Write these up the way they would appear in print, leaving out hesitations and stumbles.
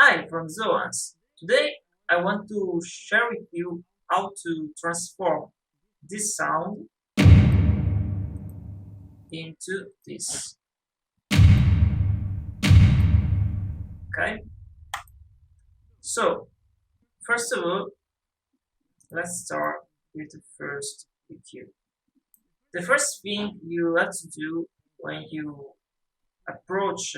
Hi from Zoans. Today I want to share with you how to transform this sound into this. Okay? So, first of all, let's start with the first EQ. The first thing you have to do when you approach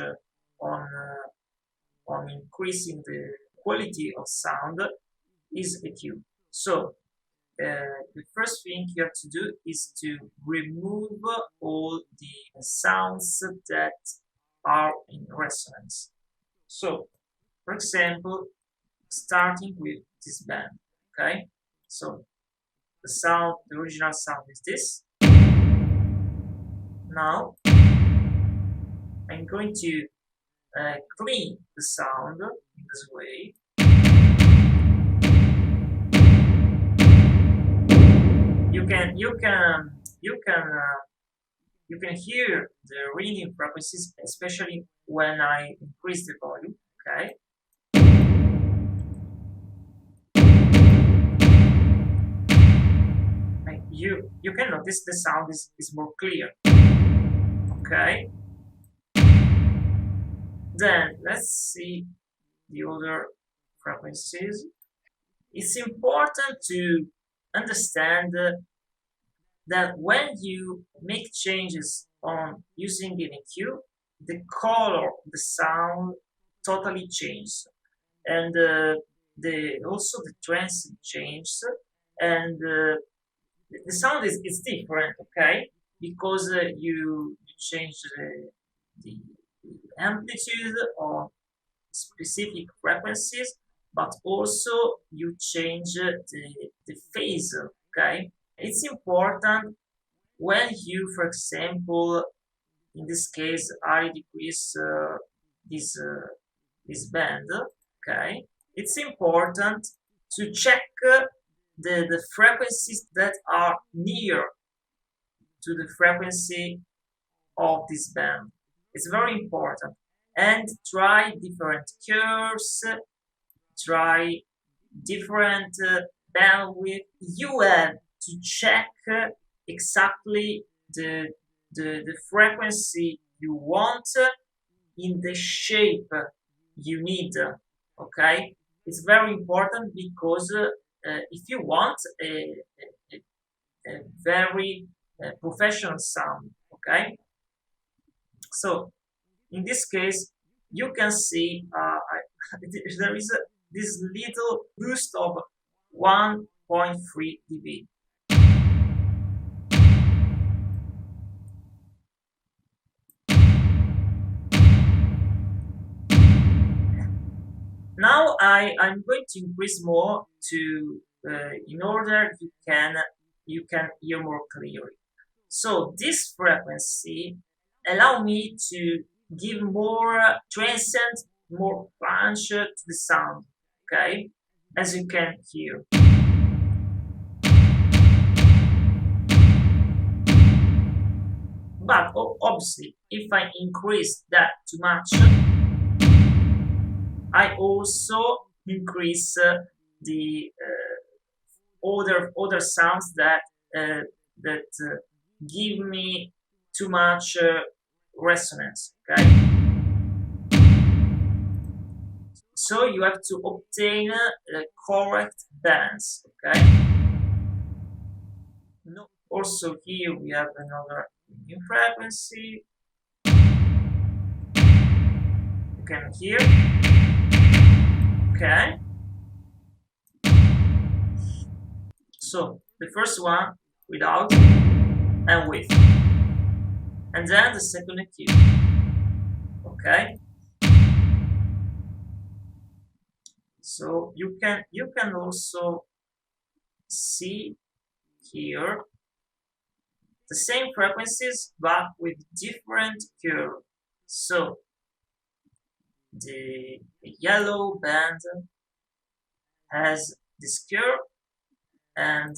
on increasing the quality of sound is EQ. So, the first thing you have to do is to remove all the sounds that are in resonance. So, for example, starting with this band, okay? So, the original sound is this. Now, I'm going to clean the sound in this way. You can hear the ringing frequencies, especially when I increase the volume. Okay. And you can notice the sound is more clear. Okay. Then let's see the other frequencies. It's important to understand that when you make changes on using an EQ, the color of the sound totally changes, and also the trance changes, and the sound is different, okay? Because you change the amplitude on specific frequencies, but also you change the phase, okay? It's important when you, for example, in this case, I decrease this band, okay? It's important to check the frequencies that are near to the frequency of this band. It's very important. And try different curves, try different bandwidth. You have to check exactly the frequency you want in the shape you need. Okay, it's very important because if you want a very professional sound, okay, so in this case you can see there is this little boost of 1.3 dB. Now I'm going to increase more to in order you can hear more clearly. So this frequency allow me to give more transient, more punch to the sound. Okay, as you can hear. But obviously, if I increase that too much, I also increase the other sounds that give me too much resonance. Okay, so you have to obtain correct bands. Okay. No. Also here we have another new frequency. You can hear. Okay. So the first one without and with, and then the second EQ. Okay. So you can also see here the same frequencies but with different curve. So the yellow band has this curve and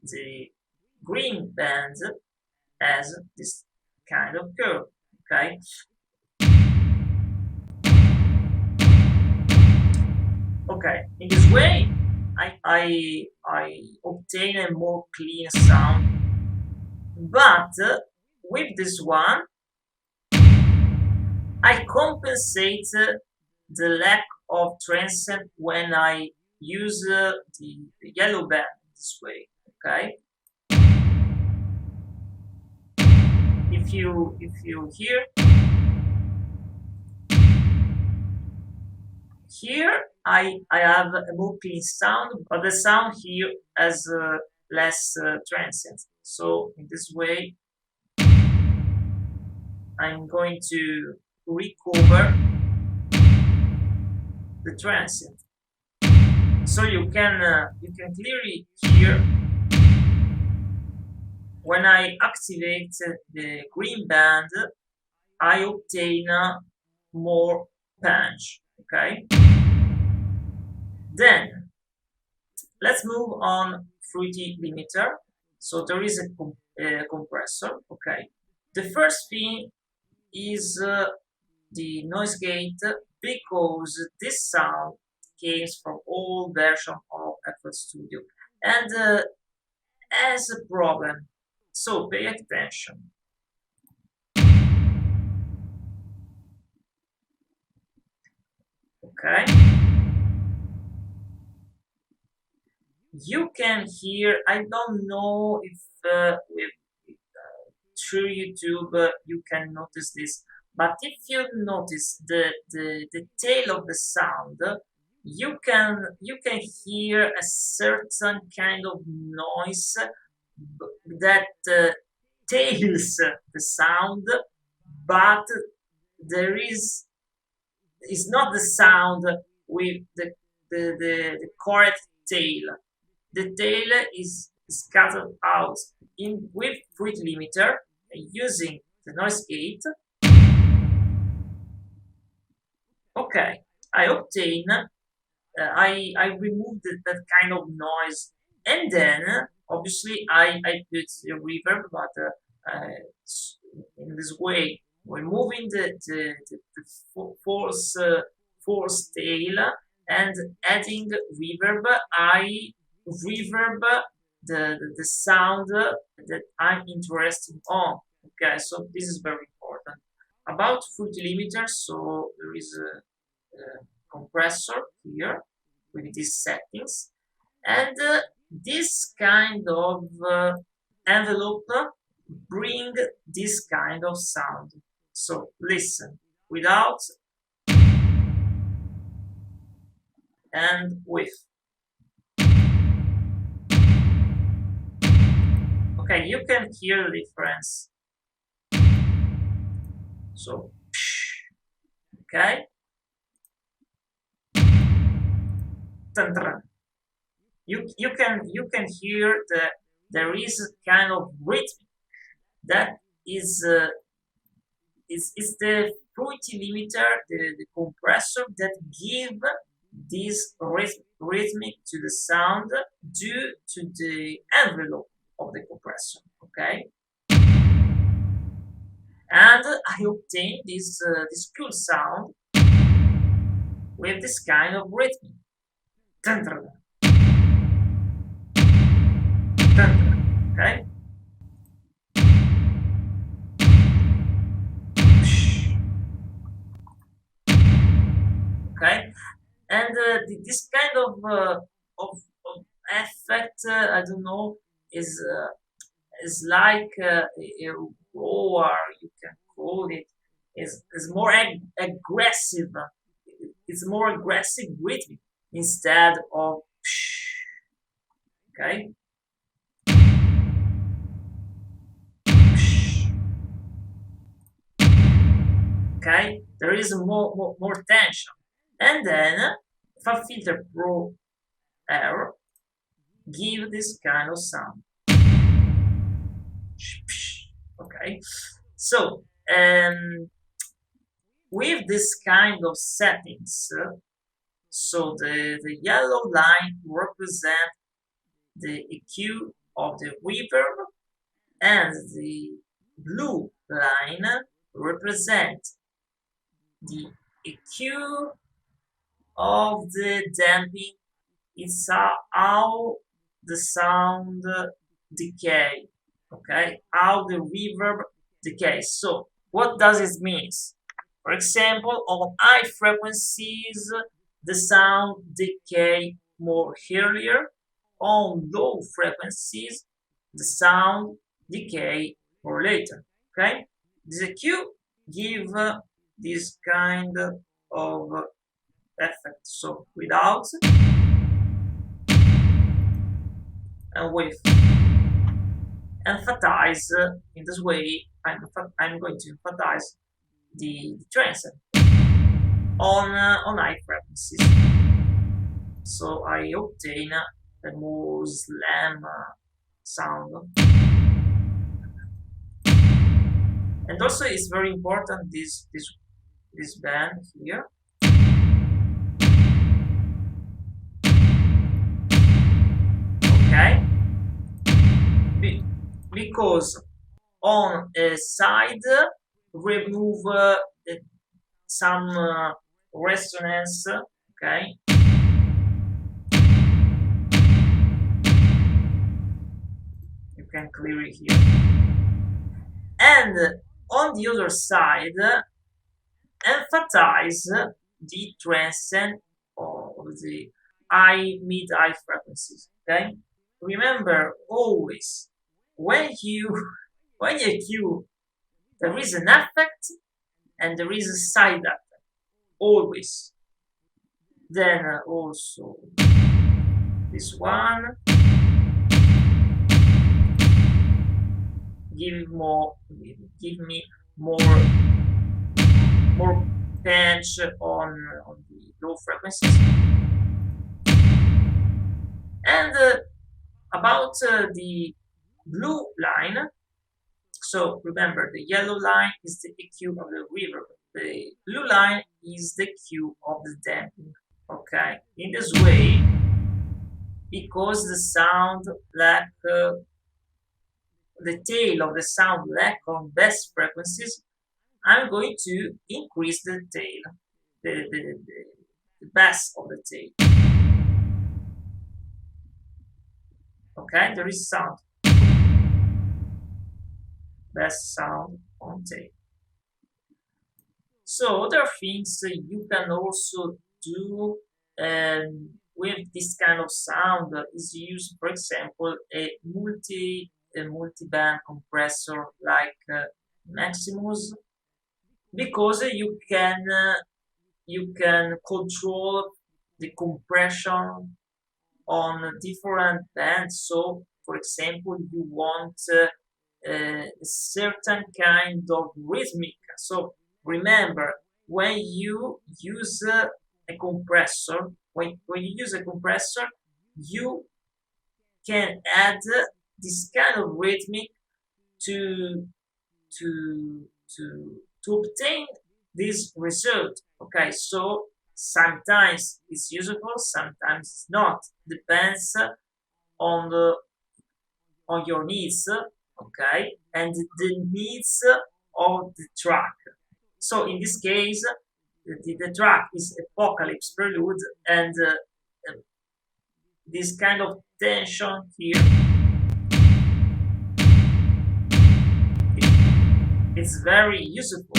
the green band has this kind of curve. Okay. Okay, in this way, I obtain a more clean sound, but with this one, I compensate the lack of transient when I use the yellow band this way. Okay, if you hear here, I have a more clean sound, but the sound here has less transient. So in this way, I'm going to recover the transient. So you can clearly hear when I activate the green band, I obtain more punch. Okay. Then let's move on fruity limiter. So there is a compressor. Okay. The first thing is the noise gate because this sound came from all version of FL Studio and has a problem. So pay attention. Okay. You can hear. I don't know if with through YouTube you can notice this, but if you notice the tail of the sound, you can hear a certain kind of noise that tails the sound, but there is not the sound with the correct tail. The tail is scattered out in with fruit limiter using the noise gate. Okay, I obtain I removed that kind of noise, and then obviously I put the reverb, but in this way, removing the false tail and adding reverb, I reverb the sound that I'm interested on. Okay, so this is very important. About fruit limiter, so there is a compressor here with these settings, and this kind of envelope bring this kind of sound. So listen, without and with. Okay, you can hear the difference. So okay, you can hear that there is a kind of rhythm that is the fruity limiter, the compressor that give this rhythmic to the sound due to the envelope of the compressor. Okay, and I obtain this cool sound with this kind of rhythm. Dun, dun, dun, dun, okay. Okay, and this kind of effect, I don't know, is like a roar, you can call it, is more aggressive. It's more aggressive rhythm instead of okay. Okay, there is more tension, and then FabFilter Pro Air give this kind of sound. Okay, so with this kind of settings, so the yellow line represent the EQ of the reverb, and the blue line represent the EQ of the damping. It's how the sound decay, okay? How the reverb decays. So what does it mean? For example, on high frequencies, the sound decay more earlier. On low frequencies, the sound decay more later, okay? This EQ give this kind of effect. So without and with emphasize in this way I'm going to emphasize the trance on high frequencies, so I obtain a more slam sound. And also it's very important this band here, okay, because on a side remove some resonance, okay, you can clear it here, and on the other side emphasize the transcend of the mid-high frequencies, okay. Remember always when you when you cue, there is an effect and there is a side effect always. Then also this one give me more punch on the low frequencies. And about the blue line, so remember the yellow line is the EQ of the reverb, the blue line is the Q of the damping, okay. In this way, because the sound lack the tail of the sound lack on best frequencies, I'm going to increase the tail, the bass of the tail, okay. There is sound, bass sound on tail. So other things you can also do with this kind of sound is use, for example, a multiband compressor like Maximus, because you can control the compression on different bands. So, for example, you want a certain kind of rhythmic. So remember, when you use a compressor, when you use a compressor, you can add this kind of rhythmic to to to obtain this result. Okay, so sometimes it's useful, sometimes it's not. Depends on the on your needs, okay, and the needs of the track. So in this case, the track is Apocalypse Prelude, and this kind of tension here, it's very useful.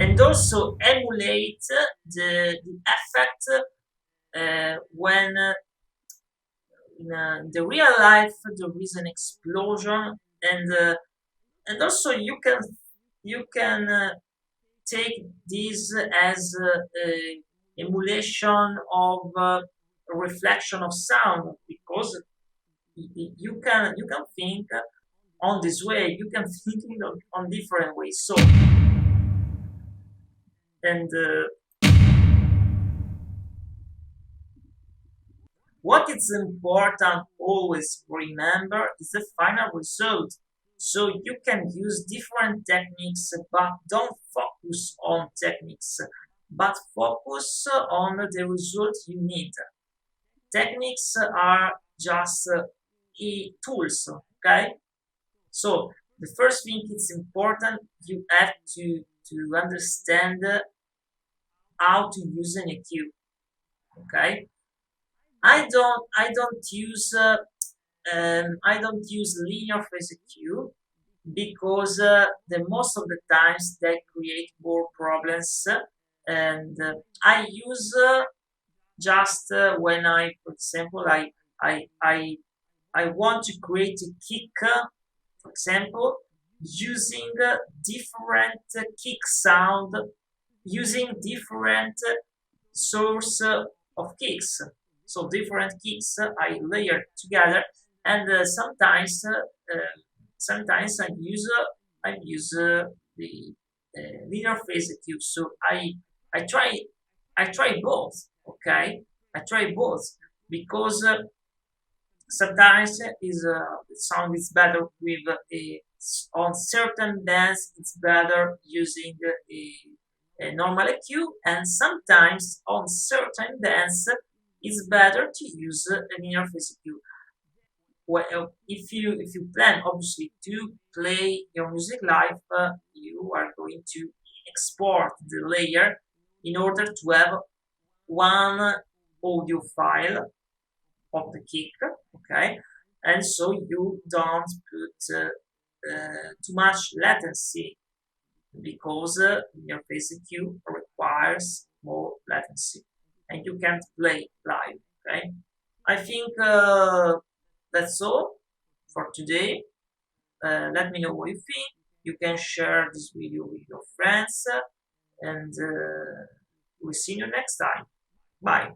And also emulate the effect when in the real life there is an explosion, and also you can take this as a emulation of a reflection of sound, because you can think on this way, you can think on different ways. So and what is important always remember is the final result. So you can use different techniques, but don't focus on techniques, but focus on the result you need. Techniques are just tools, okay? So The first thing it's important, you have to understand how to use an EQ. Okay, I don't use linear phase EQ because the most of the times they create more problems, and I use just when for example, I I I want to create a kick, for example, using different kick sound, using different source of kicks. So different kicks I layer together, and sometimes I use the linear phase EQ. So I try I try both. Okay, I try both because sometimes the sound is better with on certain bands it's better using a normal EQ, and sometimes on certain bands it's better to use an interface EQ. Well, if you plan obviously to play your music live, you are going to export the layer in order to have one audio file of the kick, okay, and so you don't put too much latency because your basic queue requires more latency and you can't play live. Okay, I think that's all for today. Let me know what you think. You can share this video with your friends, and we'll see you next time. Bye.